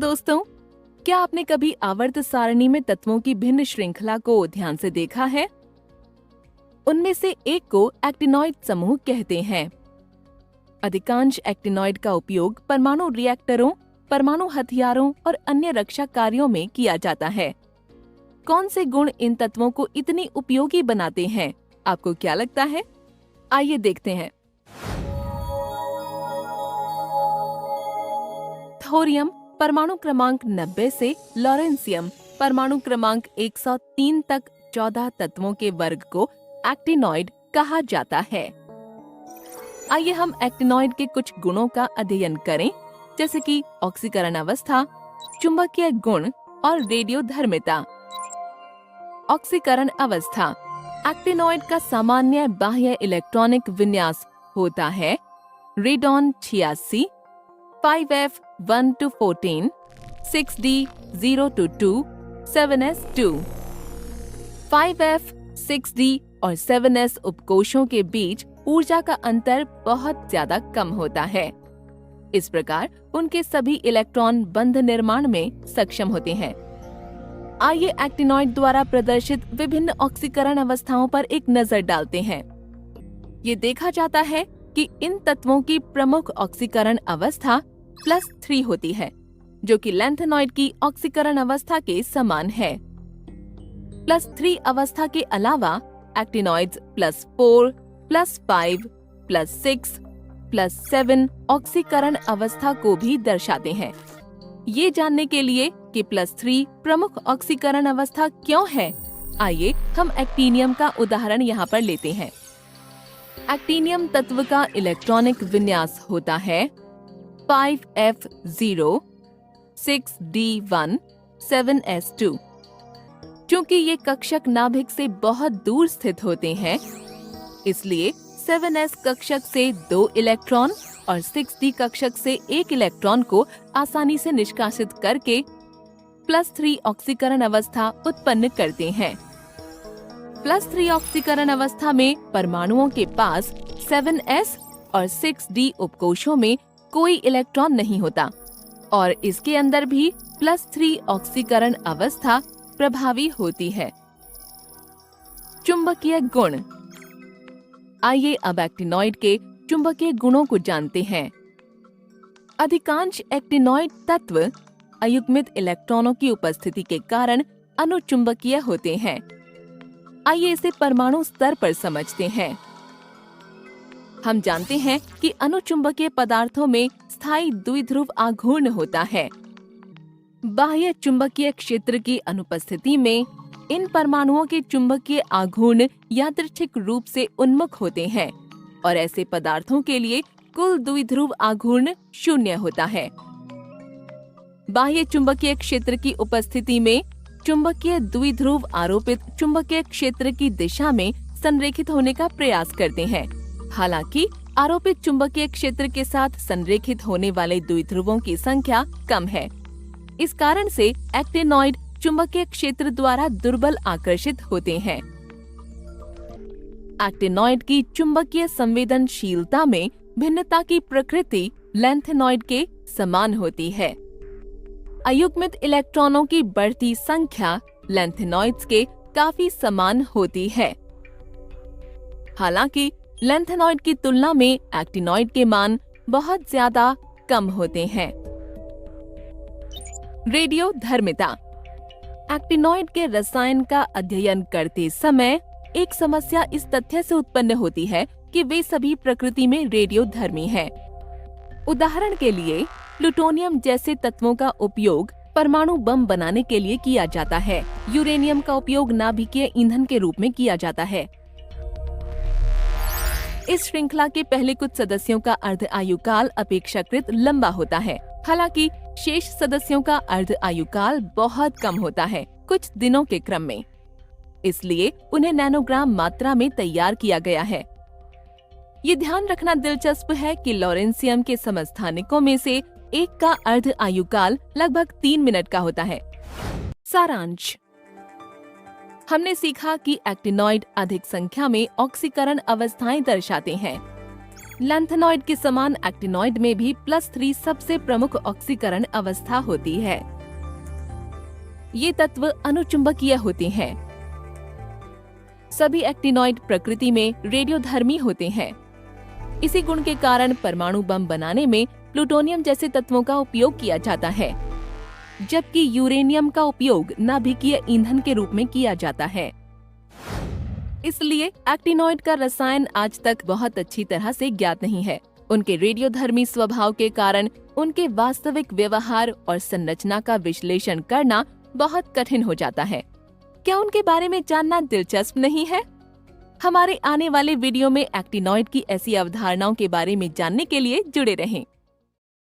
दोस्तों, क्या आपने कभी आवर्त सारणी में तत्वों की भिन्न श्रृंखला को ध्यान से देखा है? उनमें से एक को एक्टिनॉइड समूह कहते हैं। अधिकांश एक्टिनॉइड का उपयोग परमाणु रिएक्टरों, परमाणु हथियारों और अन्य रक्षा कार्यों में किया जाता है। कौन से गुण इन तत्वों को इतनी उपयोगी बनाते हैं, आपको क्या लगता है? आइए देखते हैं। थोरियम परमाणु क्रमांक 90 से लॉरेंसियम परमाणु क्रमांक 103 तक 14 तत्वों के वर्ग को एक्टिनॉइड कहा जाता है। आइए हम एक्टिनॉइड के कुछ गुणों का अध्ययन करें, जैसे कि ऑक्सीकरण अवस्था, चुंबकीय गुण और रेडियोधर्मिता। ऑक्सीकरण अवस्था एक्टिनॉइड का सामान्य बाह्य इलेक्ट्रॉनिक विन्यास होता है radon 86, 5f1-14, 6d0-2, 7s2। 5f, 6d और 7s उपकोषों के बीच ऊर्जा का अंतर बहुत ज्यादा कम होता है। इस प्रकार उनके सभी इलेक्ट्रॉन बंध निर्माण में सक्षम होते हैं। आइए एक्टिनॉइड द्वारा प्रदर्शित विभिन्न ऑक्सीकरण अवस्थाओं पर एक नजर डालते हैं। ये देखा जाता है कि इन तत्वों की प्रमुख ऑक्सीकरण अवस्था +3 होती है, जो कि लैंथेनॉइड की ऑक्सीकरण अवस्था के समान है। +3 अवस्था के अलावा एक्टिनॉइड्स +4, +5, +6, +7 ऑक्सीकरण अवस्था को भी दर्शाते हैं। ये जानने के लिए कि +3 प्रमुख ऑक्सीकरण अवस्था क्यों है, आइए हम एक्टीनियम का उदाहरण यहाँ पर लेते हैं। एक्टीनियम तत्व का इलेक्ट्रॉनिक विन्यास होता है 5f0, 6d1, 7s2। क्योंकि ये कक्षक नाभिक से बहुत दूर स्थित होते हैं, इसलिए 7s कक्षक से 2 इलेक्ट्रॉन और 6d कक्षक से 1 इलेक्ट्रॉन को आसानी से निष्कासित करके +3 ऑक्सीकरण अवस्था उत्पन्न करते हैं। +3 ऑक्सीकरण अवस्था में परमाणुओं के पास 7s और 6d उपकोषों में कोई इलेक्ट्रॉन नहीं होता और इसके अंदर भी +3 ऑक्सीकरण अवस्था प्रभावी होती है। चुंबकीय गुण। आइए अब एक्टिनॉइड के चुंबकीय गुणों को जानते हैं। अधिकांश एक्टिनॉइड तत्व अयुग्मित इलेक्ट्रॉनों की उपस्थिति के कारण अनुचुंबकीय होते हैं। आइए इसे परमाणु स्तर पर समझते हैं। हम जानते हैं कि अनुचुंबकीय पदार्थों में स्थायी द्विध्रुव आघूर्ण होता है। बाह्य चुंबकीय क्षेत्र की अनुपस्थिति में इन परमाणुओं के चुंबकीय आघूर्ण यादृच्छिक रूप से उन्मुख होते हैं और ऐसे पदार्थों के लिए कुल द्विध्रुव आघूर्ण 0 होता है। बाह्य चुंबकीय क्षेत्र की उपस्थिति में चुंबकीय द्विध्रुव आरोपित चुंबकीय क्षेत्र की दिशा में संरेखित होने का प्रयास करते हैं। हालांकि आरोपित चुंबकीय क्षेत्र के साथ संरेखित होने वाले द्विध्रुवों की संख्या कम है। इस कारण से एक्टिनॉइड चुंबकीय क्षेत्र द्वारा दुर्बल आकर्षित होते हैं। एक्टिनॉइड की चुंबकीय संवेदनशीलता में भिन्नता की प्रकृति लैंथेनॉइड के समान होती है। अयुग्मित इलेक्ट्रॉनों की बढ़ती संख्या लैंथेनॉइड्स के काफी समान होती है। हालांकि लैंथेनॉइड की तुलना में एक्टिनॉइड के मान बहुत ज्यादा कम होते हैं। रेडियोधर्मिता। एक्टिनॉइड के रसायन का अध्ययन करते समय एक समस्या इस तथ्य से उत्पन्न होती है कि वे सभी प्रकृति में रेडियोधर्मी हैं। उदाहरण के लिए प्लूटोनियम जैसे तत्वों का उपयोग परमाणु बम बनाने के लिए किया जाता है। यूरेनियम का उपयोग नाभिकीय ईंधन के रूप में किया जाता है। इस श्रृंखला के पहले कुछ सदस्यों का अर्ध आयुकाल अपेक्षाकृत लंबा होता है। हालांकि शेष सदस्यों का अर्ध आयुकाल बहुत कम होता है, कुछ दिनों के क्रम में। इसलिए उन्हें नैनोग्राम मात्रा में तैयार किया गया है। ये ध्यान रखना दिलचस्प है कि लॉरेंसियम के समस्थानिकों में से एक का अर्ध आयुकाल लगभग 3 मिनट का होता है। सारांश। हमने सीखा कि एक्टिनॉइड अधिक संख्या में ऑक्सीकरण अवस्थाएं दर्शाते हैं। लैंथेनॉइड के समान एक्टिनॉइड में भी +3 सबसे प्रमुख ऑक्सीकरण अवस्था होती है। ये तत्व अनुचुंबकीय होते हैं। सभी एक्टिनॉइड प्रकृति में रेडियोधर्मी होते हैं। इसी गुण के कारण परमाणु बम बनाने में प्लूटोनियम जैसे तत्वों का उपयोग किया जाता है, जबकि यूरेनियम का उपयोग नाभिकीय ईंधन के रूप में किया जाता है। इसलिए एक्टिनॉइड का रसायन आज तक बहुत अच्छी तरह से ज्ञात नहीं है। उनके रेडियोधर्मी स्वभाव के कारण उनके वास्तविक व्यवहार और संरचना का विश्लेषण करना बहुत कठिन हो जाता है। क्या उनके बारे में जानना दिलचस्प नहीं है? हमारे आने वाले वीडियो में एक्टिनॉइड की ऐसी अवधारणाओं के बारे में जानने के लिए जुड़े रहें।